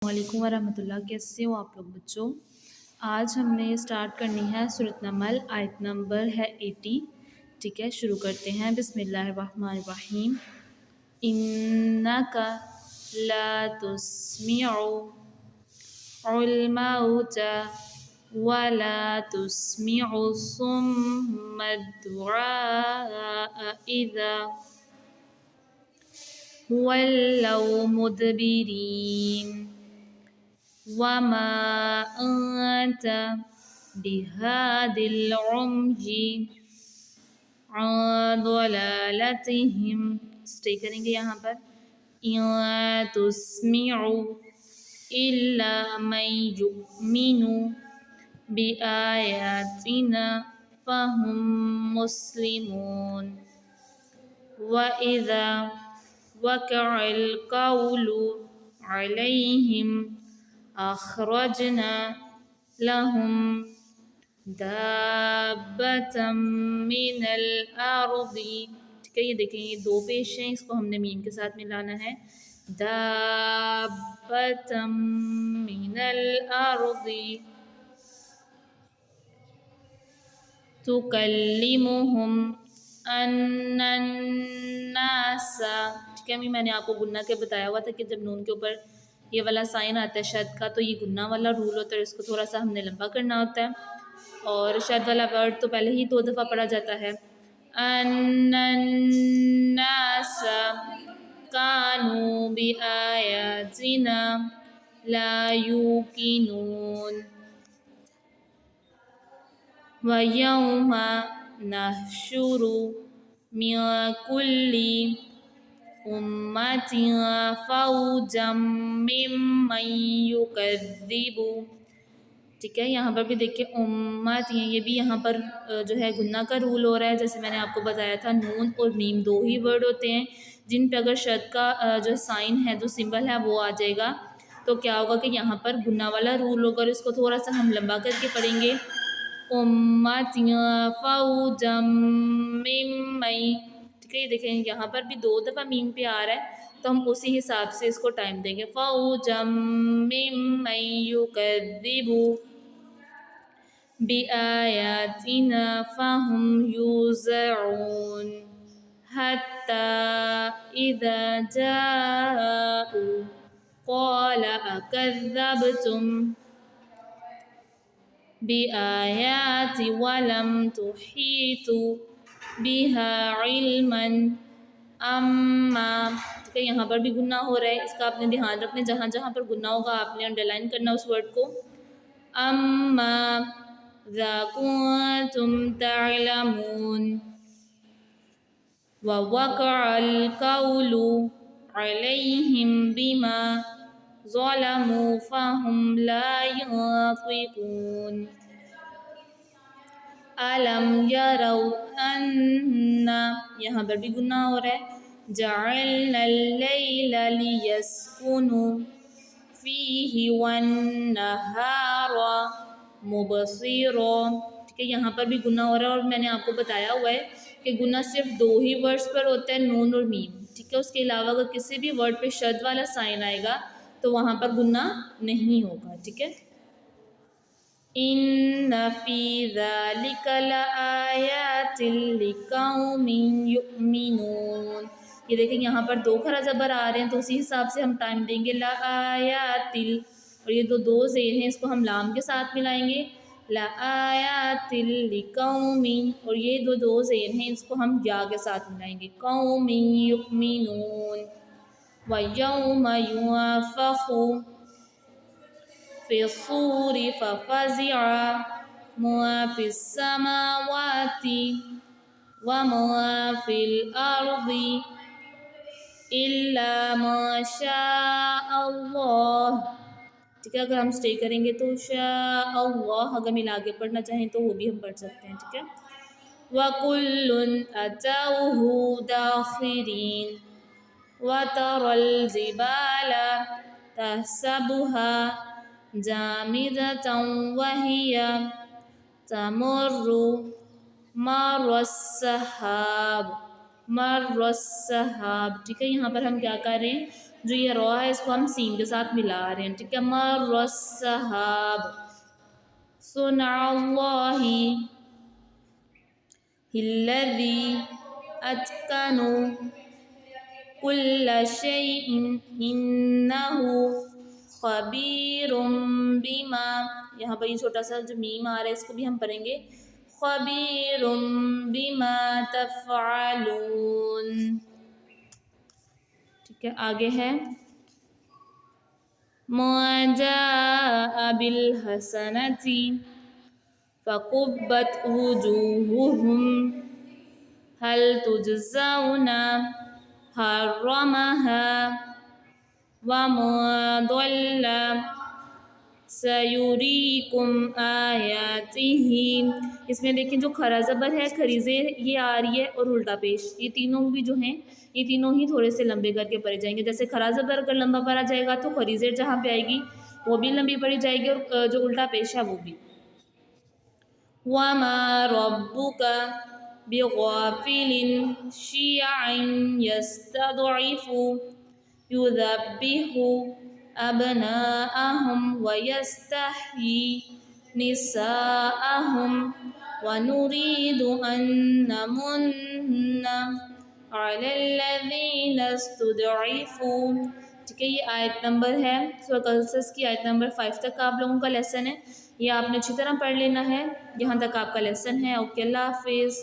वालेकुम वरहमतुल्लाह। कैसे हो आप लोग बच्चों। आज हमने स्टार्ट करनी है सूरत नमल, आयत नंबर है 80। ठीक है, शुरू करते हैं। बिस्मिल्लाहिर्रहमानिर्रहीम। इन्नका ला तुस्मिउल मौता वला तुस्मिउ सुम्मा दुआ इज़ा वल्लौ मुदबिरीन वमा अंत बिहादिल उम्यी अन दलालतिहिम। स्टे करेंगे यहाँ पर। इन तुस्मिउ इल्ला मन युमिनु बिआयातिना फहुम मुस्लिमून व इज़ा वक़अल क़ौलु अलैहिम अख़रजना लहुम दाब्बतम मिनल अर्दी। ठीक है, ये देखें, ये दो पेश हैं, इसको हमने मीम के साथ मिलाना है। दाब्बतम मिनल अर्दी तुकल्लिमुहुम अन्नन्नासा। ठीक है, अभी मैंने आपको गुन्ना के बताया हुआ था कि जब नून के ऊपर ये वाला साइन आता है शद का, तो ये गुन्ना वाला रूल होता है, इसको थोड़ा सा हमने लंबा करना होता है। और शद वाला वर्ड तो पहले ही 2 दफ़ा पढ़ा जाता है। अन्नन्नासा कानू बिआयातिना ला युकिनून व यौमा नहशुरु मिन कुल्ली उम्मतिन फौजम मिम्मन युकज़्ज़िबु। ठीक है, यहाँ पर भी देखिए उम्मत, ये भी यहाँ पर जो है गुन्ना का रूल हो रहा है। जैसे मैंने आपको बताया था, नून और मीम 2 ही वर्ड होते हैं जिन पे अगर शद का जो साइन है, जो सिंबल है, वो आ जाएगा तो क्या होगा कि यहाँ पर गुन्ना वाला रूल होगा। और इसको थोड़ा सा हम लंबा करके पढ़ेंगे। उम्मतिन फौजम मिम्मन। ठीक है, ये देखें, यहाँ पर भी 2 दफ़ा मीम पे आ रहा है, तो हम उसी हिसाब से इसको टाइम देंगे। फौजम मिम्मन युकज़्ज़िबु बिआयातिना फहुम यूज़ऊन हत्ता इज़ा जाऊ क़ाल अकज़्ज़बतुम बिआयाति वलम तुहीतु बिहा इल्मन अम्मा। ठीक है, यहाँ पर भी गुन्ना हो रहा है, इसका आपने ध्यान रखना। जहाँ जहाँ पर गुन्ना होगा आपने अंडरलाइन करना उस वर्ड को। अम्मा ज़ा कुंतुम तअलमून व वक़अल क़ौलु अलैहिम बिमा ज़लमू फहुम ला यंतिक़ून अलम यरौ अन्ना। यहाँ पर भी गुन्ना हो रहा है। जअलनल लैला लियस्कुनु फ़ीही वन्नहारा मुबसिरा। ठीक है, यहाँ पर भी गुन्ना हो रहा है। और मैंने आपको बताया हुआ है कि गुन्ना सिर्फ 2 ही वर्ड्स पर होता है, नून और मीम। ठीक है, उसके अलावा अगर किसी भी वर्ड पे शद वाला साइन आएगा तो वहाँ पर गुन्ना नहीं होगा। ठीक है। इन्ना फ़ी ज़ालिका लआयातिन लिक़ौमिन युमिनून। ये देखिए, यहाँ पर 2 खरा ज़बर आ रहे हैं, तो उसी हिसाब से हम टाइम देंगे। लआयातिल, और ये दो ज़ेर हैं, इसको हम लाम के साथ मिलाएंगे। लआयातिल लिक़ौमिन, और ये दो ज़ेर हैं, इसको हम या के साथ मिलाएंगे। क़ौमिन युमिनून व यौमा युनफ़ख़ु फ़िस्सूर फ़फ़ज़िअ मा फ़िस्समावाति व मा फ़िल अर्दि इल्ला मा शाअ अल्लाह। ठीक है, अगर हम स्टे करेंगे तो शाअ अल्लाह, अगर मिला के पढ़ना चाहें तो वो भी हम पढ़ सकते हैं। ठीक है। व कुल्लुन अतौहु दाखिरीन व तरल जिबाला तहसबुहा जामिदतन व हिया तमुर्रु मर्रस्सहाब। ठीक है, यहाँ पर हम क्या कर रहे हैं, جو یہ را ہے اس کو ہم سین کے ساتھ ملا رہے ہیں، ٹھیک ہے. مر السحاب، صنع اللہ الذی اتقن کل شیء انہ خبیر بما، یہاں پر یہ چھوٹا سا جو میم آ رہا ہے اس کو بھی ہم پڑھیں گے، خبیر بما تفعلون. ٹھیک ہے. آگے ہے ما جاء بالحسنۃ فکبت وجوہہم هل تجزون حرمها وما ضل سیریکم آیاتہ. اس میں دیکھیں جو کھرا زبر ہے کھریزے یہ آ رہی ہے اور الٹا پیش، یہ تینوں بھی جو ہیں یہ تینوں ہی تھوڑے سے لمبے کر کے پڑھے جائیں گے. جیسے کھرا زبر اگر لمبا پڑھا جائے گا تو کھریزے جہاں پہ آئے گی وہ بھی لمبی پڑھی جائے گی اور جو الٹا پیش ہے وہ بھی. وَمَا رَبُّكَ بِغَافِلٍ شِيَعًا يَسْتَضْعِفُ يُذَبِّحُ أَبْنَاءَهُمْ وَيَسْتَحْيِي نِسَاءَهُمْ وَنُرِيدُ أَن نَّمُنَّ عَلَى الَّذِينَ اسْتُضْعِفُوا. ٹھیک ہے. یہ آیت نمبر ہے سورۃ قصص کی آیت نمبر 5 تک آپ لوگوں کا لیسن ہے. یہ آپ نے اچھی طرح پڑھ لینا ہے. یہاں تک آپ کا لیسن ہے. اوکے، اللہ حافظ.